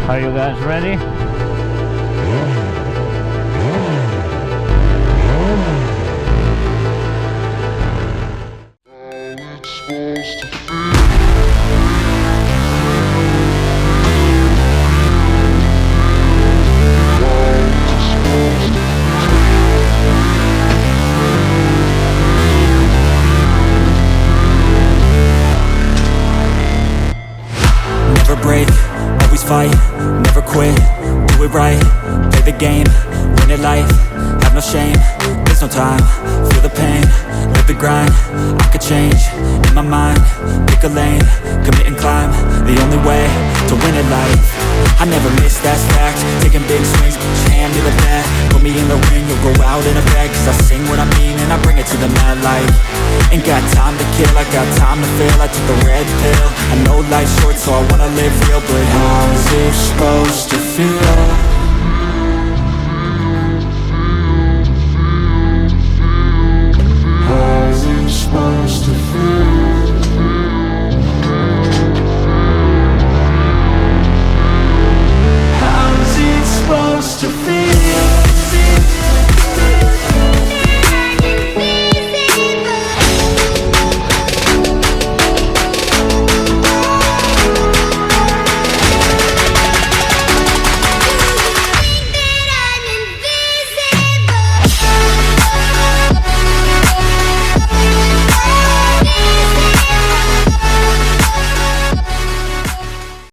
Are you guys ready? Never break, always fight, never quit, do it right, play the game, win it life, have no shame, there's no time, feel the pain, live the grind, I could change, in my mind, pick a lane, commit and climb, the only way to win it life, I never miss, that's fact, taking big swings, put your hand to the bat, put me in the ring, you'll go out in a bag, cause I sing what I mean and I bring it to the mad light, ain't got time to kill, I got time to feel, I took the red pill, I know life's short so I wanna live real, but how's it supposed to feel?